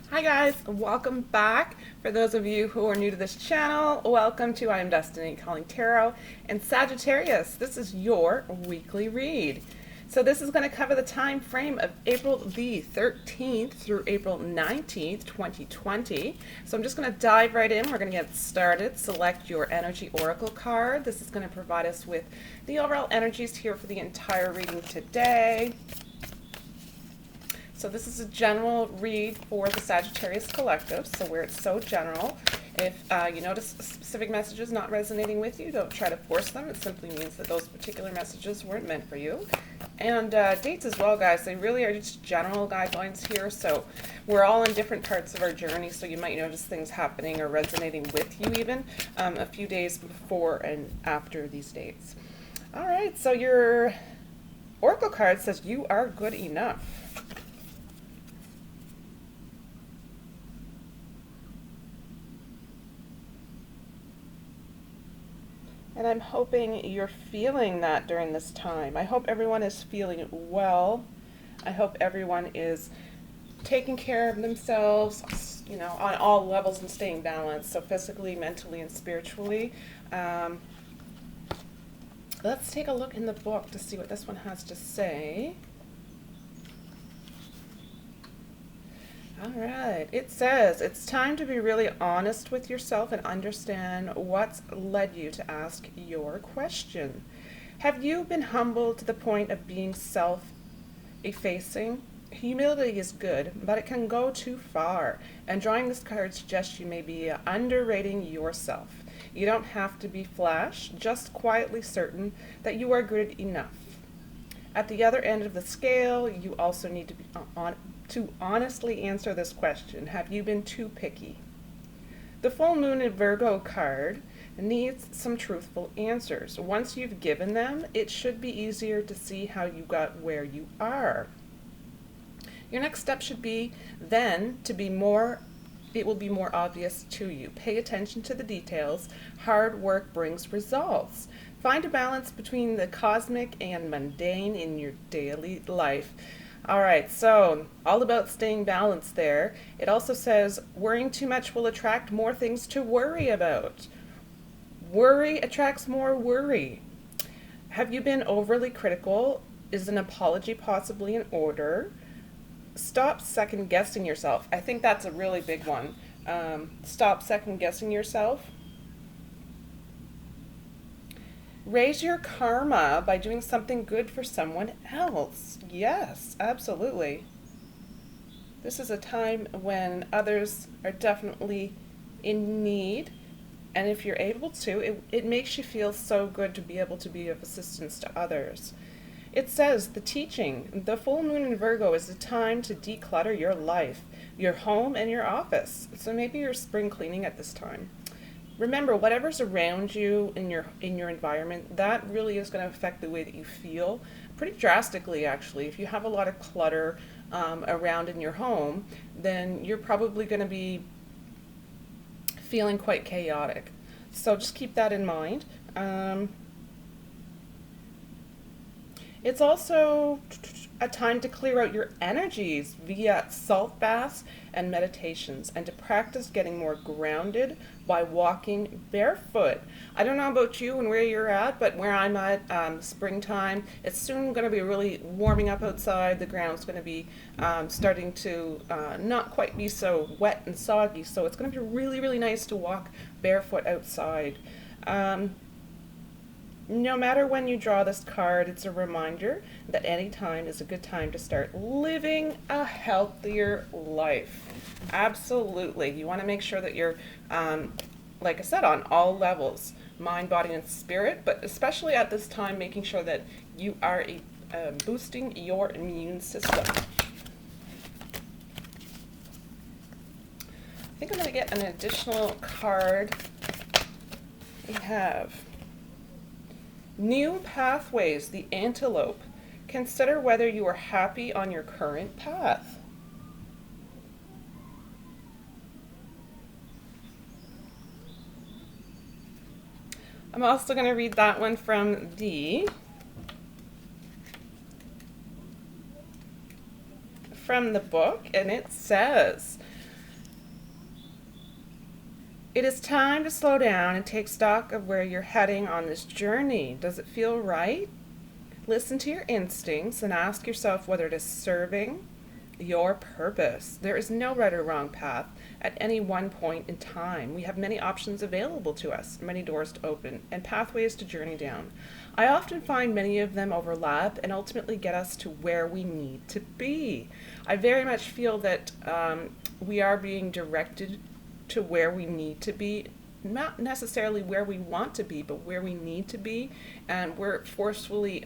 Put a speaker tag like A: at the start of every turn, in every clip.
A: Hi guys, welcome back. For those of you who are new to this channel, welcome to I Am Destiny Calling Tarot and Sagittarius. This is your weekly read. So this is going to cover the time frame of April the 13th through April 19th, 2020. So I'm just going to dive right in. We're going to get started. Select your energy oracle card. This is going to provide us with the overall energies here for the entire reading today. So this is a general read for the Sagittarius Collective, so where it's so general. If you notice specific messages not resonating with you, don't try to force them. It simply means that those particular messages weren't meant for you. And dates as well, guys. They really are just general guidelines here, so we're all in different parts of our journey, so you might notice things happening or resonating with you even a few days before and after these dates. All right, so your oracle card says you are good enough. And I'm hoping you're feeling that during this time. I hope everyone is feeling well. I hope everyone is taking care of themselves, you know, on all levels and staying balanced, so physically, mentally, and spiritually. Let's take a look in the book to see what this one has to say. All right, it says, it's time to be really honest with yourself and understand what's led you to ask your question. Have you been humbled to the point of being self-effacing? Humility is good, but it can go too far, and drawing this card suggests you may be underrating yourself. You don't have to be flash, just quietly certain that you are good enough. At the other end of the scale, you also need to be to honestly answer this question. Have you been too picky? The full moon in Virgo card needs some truthful answers. Once you've given them, it should be easier to see how you got where you are. Your next step should be then to be more, it will be more obvious to you. Pay attention to the details. Hard work brings results. Find a balance between the cosmic and mundane in your daily life. All right, so all about staying balanced there. It also says worrying too much will attract more things to worry about. Worry attracts more worry. Have you been overly critical? Is an apology possibly in order? Stop second guessing yourself. I think that's a really big one. Stop second guessing yourself. Raise your karma by doing something good for someone else. Yes, absolutely. This is a time when others are definitely in need, and if you're able to, it makes you feel so good to be able to be of assistance to others. It says, the teaching, the full moon in Virgo is a time to declutter your life, your home, and your office. So maybe you're spring cleaning at this time. Remember, whatever's around you in your environment, that really is going to affect the way that you feel pretty drastically, actually. If you have a lot of clutter around in your home, then you're probably going to be feeling quite chaotic. So just keep that in mind. It's also a time to clear out your energies via salt baths and meditations, and to practice getting more grounded by walking barefoot. I don't know about you and where you're at, but where I'm at, springtime, it's soon going to be really warming up outside. The ground's going to be starting to not quite be so wet and soggy, so it's going to be really, really nice to walk barefoot outside. No matter when you draw this card, it's a reminder that any time is a good time to start living a healthier life. Absolutely. You want to make sure that you're, like I said, on all levels, mind, body, and spirit, but especially at this time, making sure that you are boosting your immune system. I think I'm going to get an additional card. We have New Pathways, the Antelope. Consider whether you are happy on your current path. I'm also going to read that one from the book, and it says, It is time to slow down and take stock of where you're heading on this journey. Does it feel right? Listen to your instincts and ask yourself whether it is serving your purpose. There is no right or wrong path at any one point in time. We have many options available to us, many doors to open, and pathways to journey down. I often find many of them overlap and ultimately get us to where we need to be. I very much feel that we are being directed to where we need to be, not necessarily where we want to be, but where we need to be, and we're forcefully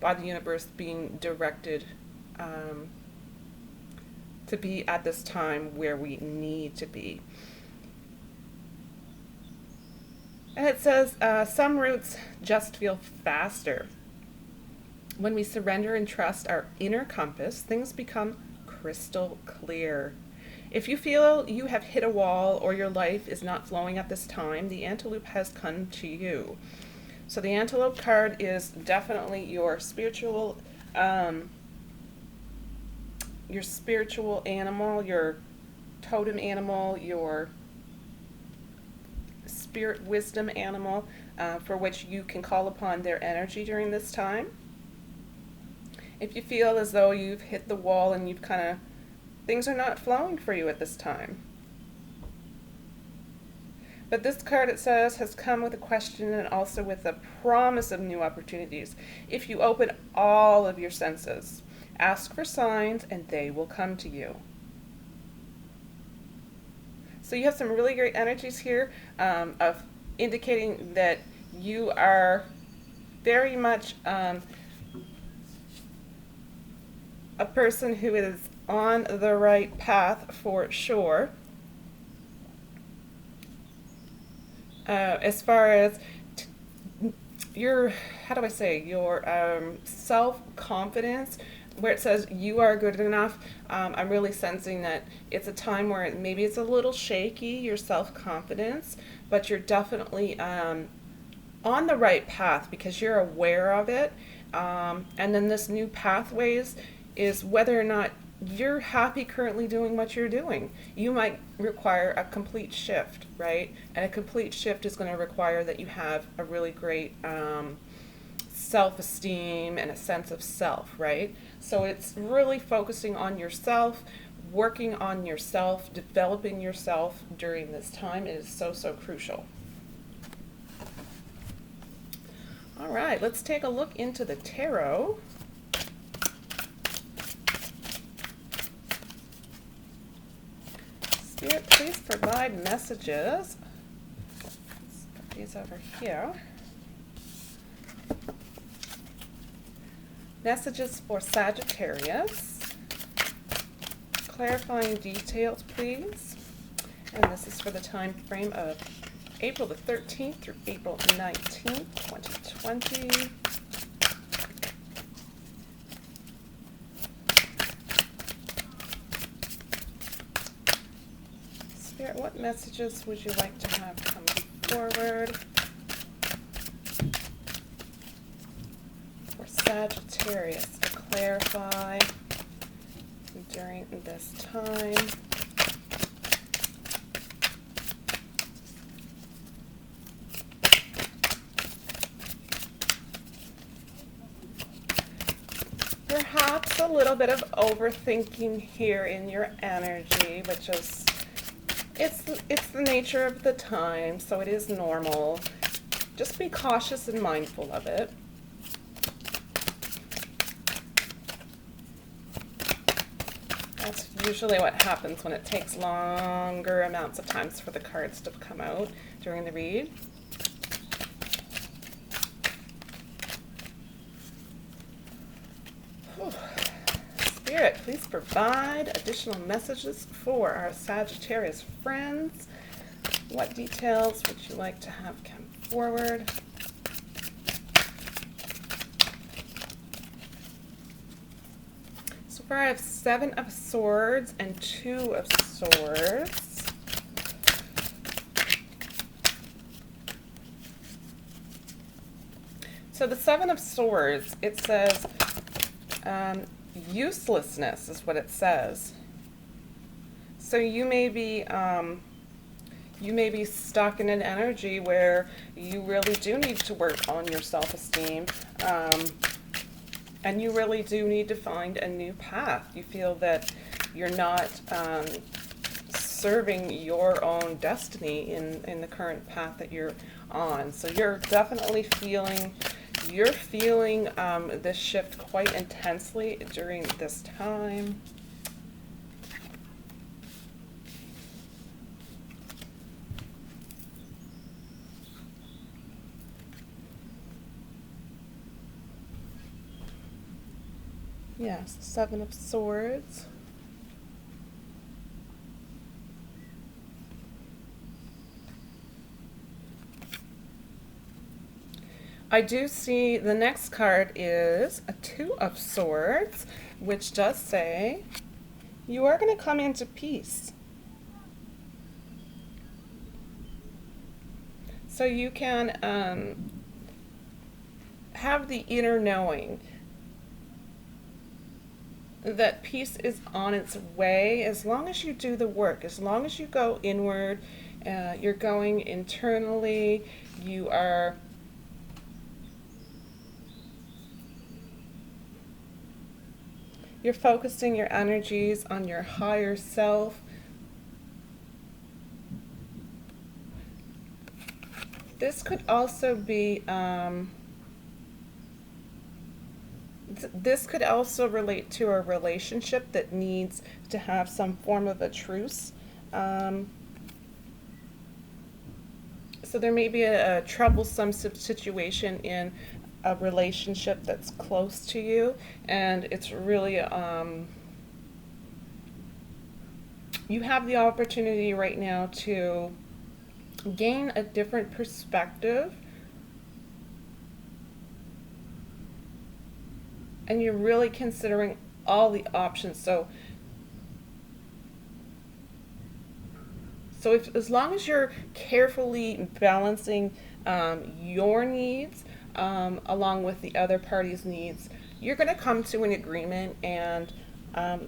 A: by the universe being directed to be at this time where we need to be. And it says some routes just feel faster. When we surrender and trust our inner compass, things become crystal clear. If you feel you have hit a wall or your life is not flowing at this time, the antelope has come to you. So the antelope card is definitely your spiritual animal, your totem animal, your spirit wisdom animal, for which you can call upon their energy during this time. If you feel as though you've hit the wall and you've things are not flowing for you at this time. But this card, it says, has come with a question and also with a promise of new opportunities. If you open all of your senses, ask for signs and they will come to you. So you have some really great energies here of indicating that you are very much a person who is on the right path for sure. As far as your, your self-confidence, where it says you are good enough, I'm really sensing that it's a time where maybe it's a little shaky, your self-confidence, but you're definitely on the right path because you're aware of it. And then this new pathways is whether or not you're happy currently doing what you're doing. You might require a complete shift, right? And a complete shift is going to require that you have a really great self-esteem and a sense of self, right? So it's really focusing on yourself, working on yourself, developing yourself during this time is so, so crucial. All right, let's take a look into the tarot. Spirit, please provide messages. Let's put these over here. Messages for Sagittarius. Clarifying details, please. And this is for the time frame of April the 13th through April 19th, 2020. Spirit, what messages would you like to have come forward for Sagittarius to clarify during this time? Perhaps a little bit of overthinking here in your energy, which is it's the nature of the time, so it is normal. Just be cautious and mindful of it. That's usually what happens when it takes longer amounts of times for the cards to come out during the read. Spirit, please provide additional messages for our Sagittarius friends. What details would you like to have come forward? So far I have 7 of Swords and 2 of Swords. So the 7 of Swords, it says uselessness is what it says. So you may be You may be stuck in an energy where you really do need to work on your self-esteem, and you really do need to find a new path. You feel that you're not serving your own destiny in the current path that you're on. So you're definitely feeling this shift quite intensely during this time. Yes, Seven of Swords. I do see the next card is a Two of Swords, which does say you are going to come into peace. So you can have the inner knowing that peace is on its way as long as you do the work, as long as you go inward, you're going internally, you're focusing your energies on your higher self. This could also be this could also relate to a relationship that needs to have some form of a truce. So there may be a troublesome situation in a relationship that's close to you, and it's really, you have the opportunity right now to gain a different perspective, and you're really considering all the options. So as long as you're carefully balancing your needs along with the other party's needs, you're going to come to an agreement, and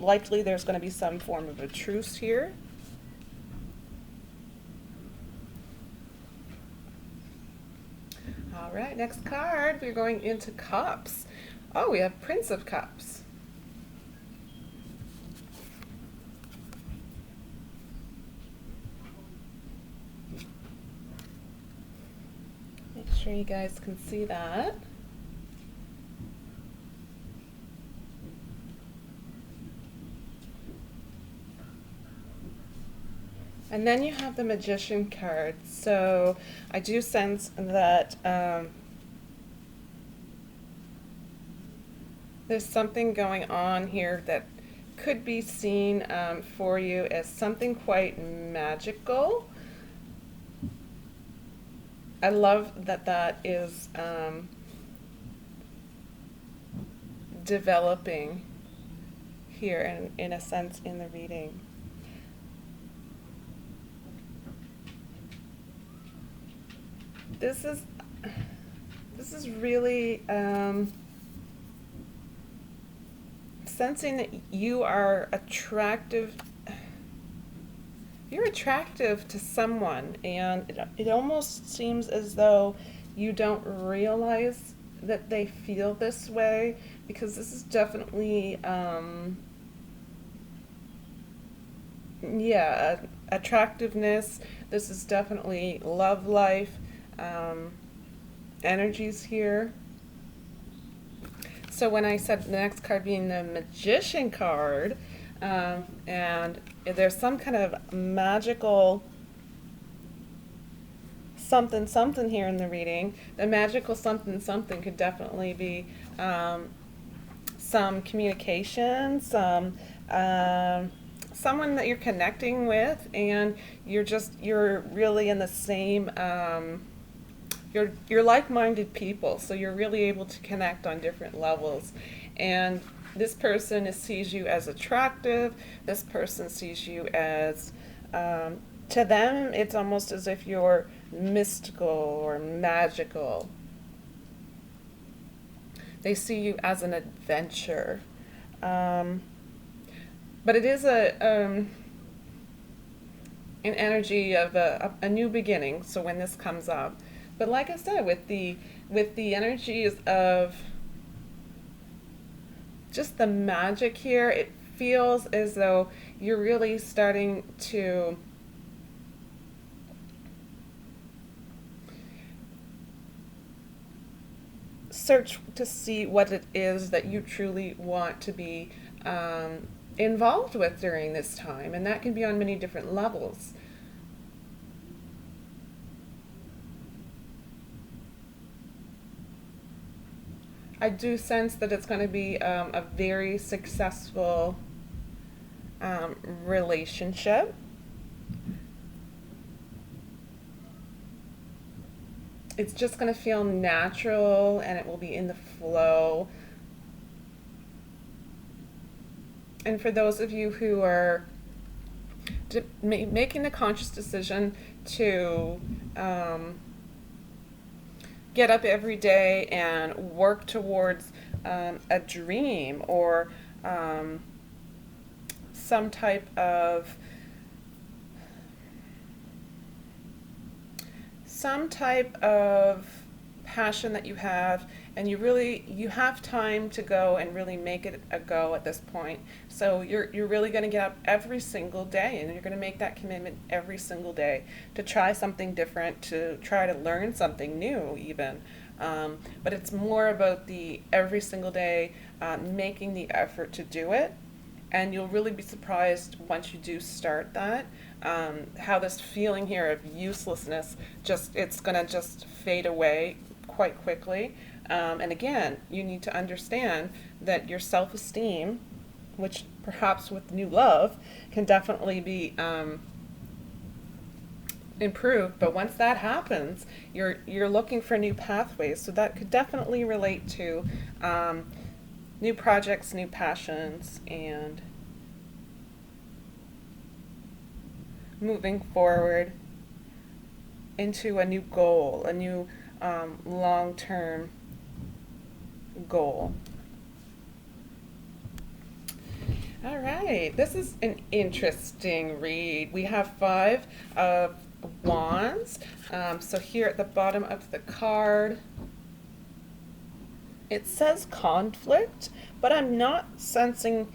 A: likely there's going to be some form of a truce here. All right, next card, we're going into Cups. Oh, we have Prince of Cups. Make sure you guys can see that. And then you have the Magician card. So I do sense that there's something going on here that could be seen for you as something quite magical. I love that that is developing here in a sense in the reading. This is really sensing that you are attractive. You're attractive to someone, and it almost seems as though you don't realize that they feel this way, because this is definitely yeah, attractiveness. This is definitely love life energies here. So when I said the next card being the Magician card, and there's some kind of magical something something here in the reading, the magical something something could definitely be some communication, some someone that you're connecting with, and you're really in the same you're like-minded people, so you're really able to connect on different levels. And this person sees you as attractive. This person sees you as, to them, it's almost as if you're mystical or magical. They see you as an adventure. But it is an energy of a new beginning. So when this comes up, but like I said, with the energies of just the magic here, it feels as though you're really starting to search to see what it is that you truly want to be involved with during this time, and that can be on many different levels. I do sense that it's going to be a very successful relationship. It's just going to feel natural and it will be in the flow. And for those of you who are making the conscious decision to get up every day and work towards a dream or some type of passion that you have, and you have time to go and really make it a go at this point. So you're really going to get up every single day, and you're going to make that commitment every single day to try something different, to try to learn something new even. But it's more about the every single day making the effort to do it. And you'll really be surprised once you do start that, how this feeling here of uselessness, it's going to just fade away quite quickly. And again, you need to understand that your self-esteem, which perhaps with new love can definitely be improved, but once that happens, you're looking for new pathways. So that could definitely relate to new projects, new passions, and moving forward into a new goal, a new long-term goal. All right, this is an interesting read. We have 5 of Wands. So here at the bottom of the card, it says conflict, but I'm not sensing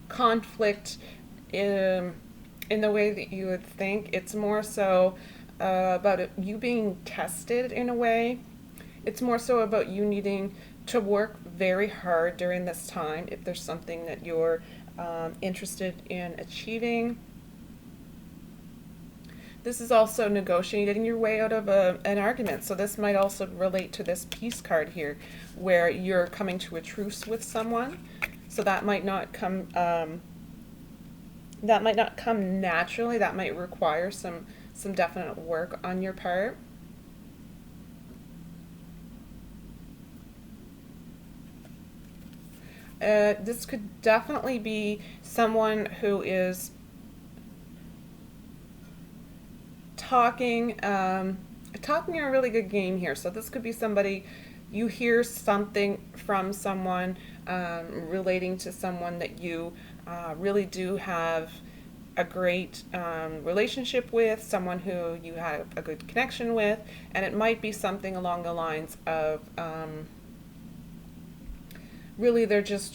A: conflict in the way that you would think. It's more so about you being tested in a way. It's more so about you needing to work very hard during this time if there's something that you're interested in achieving. This is also negotiating your way out of an argument. So this might also relate to this peace card here, where you're coming to a truce with someone. So that might not come naturally. That might require some definite work on your part. This could definitely be someone who is talking a really good game here. So this could be somebody, you hear something from someone relating to someone that you really do have a great relationship with, someone who you have a good connection with, and it might be something along the lines of really they're just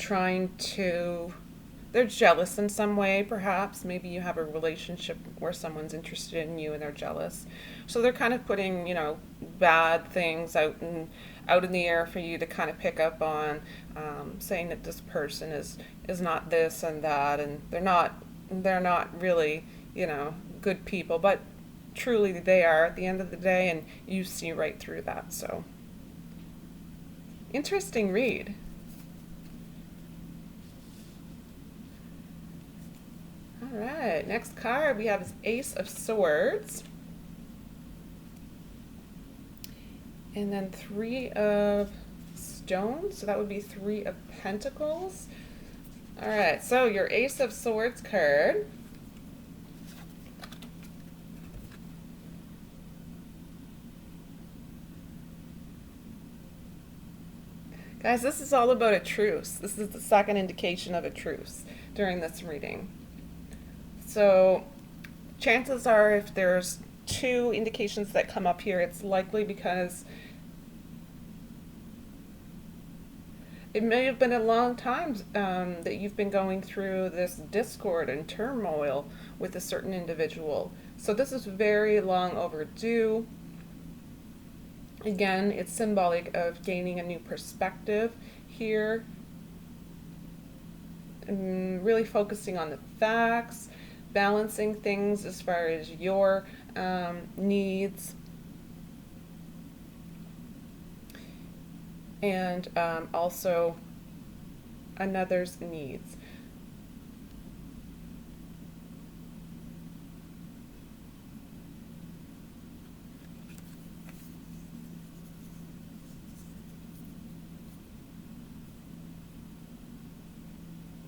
A: they're jealous in some way, perhaps. Maybe you have a relationship where someone's interested in you and they're jealous. So they're kind of putting, bad things out in the air for you to kind of pick up on, saying that this person is not this and that, and they're not really, good people, but truly they are at the end of the day, and you see right through that. So, interesting read. All right, next card we have is Ace of Swords. And then 3 of Stones, so that would be 3 of Pentacles. All right, so your Ace of Swords card. Guys, this is all about a truce. This is the second indication of a truce. during this reading. So chances are, if there's two indications that come up here, it's likely because it may have been a long time that you've been going through this discord and turmoil with a certain individual. So this is very long overdue. Again, it's symbolic of gaining a new perspective here, and really focusing on the facts, balancing things as far as your needs, and also another's needs.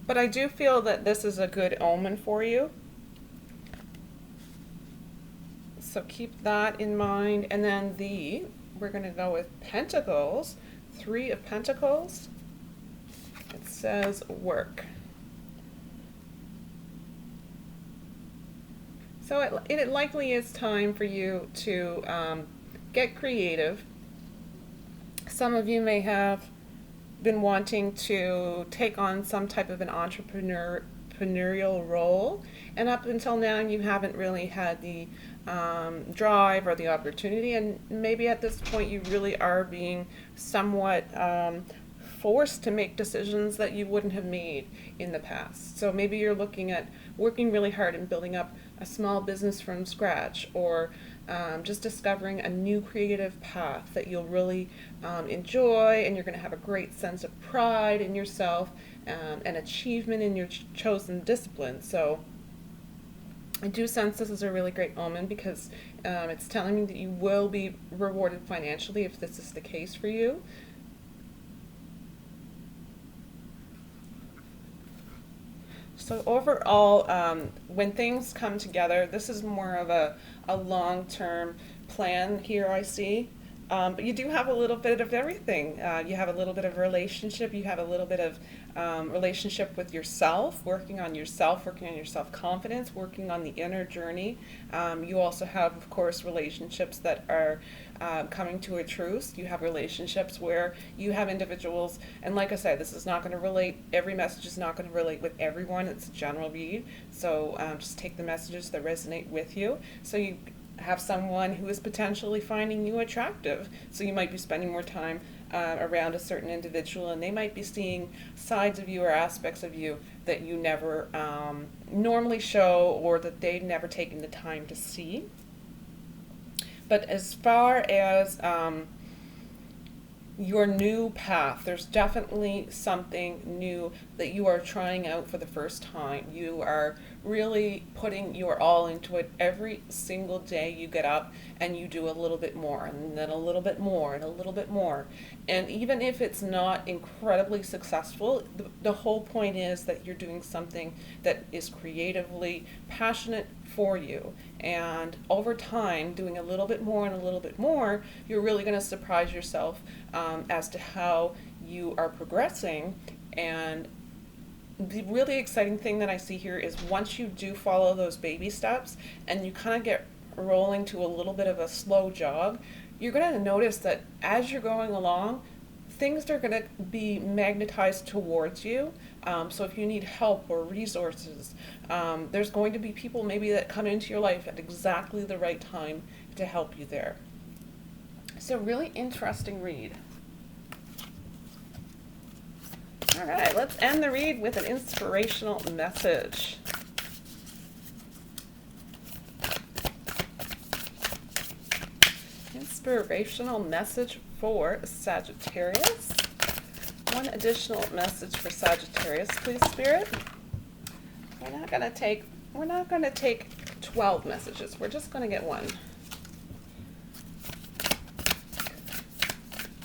A: But I do feel that this is a good omen for you. So keep that in mind. And then we're going to go with Pentacles, 3 of Pentacles. It says work. So it likely is time for you to get creative. Some of you may have been wanting to take on some type of an entrepreneurial role, and up until now you haven't really had the drive or the opportunity, and maybe at this point you really are being somewhat forced to make decisions that you wouldn't have made in the past. So maybe you're looking at working really hard and building up a small business from scratch, or just discovering a new creative path that you'll really enjoy, and you're going to have a great sense of pride in yourself and achievement in your chosen discipline. So I do sense this is a really great omen, because it's telling me that you will be rewarded financially if this is the case for you. So overall, when things come together, this is more of a long-term plan here, I see. But you do have a little bit of everything. You have a little bit of relationship. You have a little bit of relationship with yourself, working on your self-confidence, working on the inner journey. You also have, of course, relationships that are coming to a truce. You have relationships where you have individuals, and like I said, this is not going to relate, every message is not going to relate with everyone. It's a general read. So just take the messages that resonate with you. So you have someone who is potentially finding you attractive. So you might be spending more time around a certain individual, and they might be seeing sides of you or aspects of you that you never normally show, or that they've never taken the time to see. But as far as your new path, there's definitely something new that you are trying out for the first time. You are really putting your all into it. Every single day you get up and you do a little bit more, and then a little bit more, and a little bit more. And even if it's not incredibly successful, the whole point is that you're doing something that is creatively passionate for you. And over time, doing a little bit more and a little bit more, you're really going to surprise yourself as to how you are progressing. And the really exciting thing that I see here is once you do follow those baby steps and you kind of get rolling to a little bit of a slow jog, you're going to notice that as you're going along, things are going to be magnetized towards you. So if you need help or resources, there's going to be people maybe that come into your life at exactly the right time to help you there. So really interesting read. All right, let's end the read with an inspirational message. Inspirational message for Sagittarius. One additional message for Sagittarius, please, Spirit. We're not going to take 12 messages. We're just going to get one.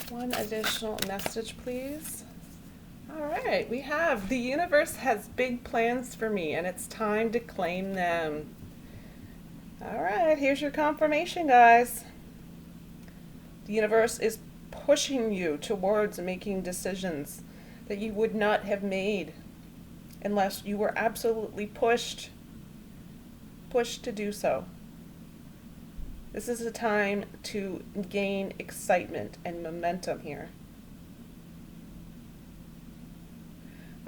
A: One additional message, please. All right, we have: the universe has big plans for me, and it's time to claim them. All right, here's your confirmation, guys. The universe is pushing you towards making decisions that you would not have made unless you were absolutely pushed to do so. This is a time to gain excitement and momentum here.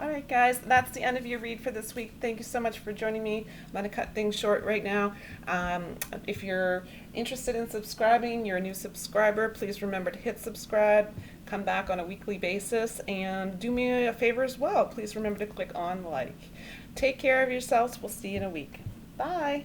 A: All right, guys, that's the end of your read for this week. Thank you so much for joining me. I'm going to cut things short right now. If you're interested in subscribing, you're a new subscriber, please remember to hit subscribe, come back on a weekly basis, and do me a favor as well. Please remember to click on like. Take care of yourselves. We'll see you in a week. Bye.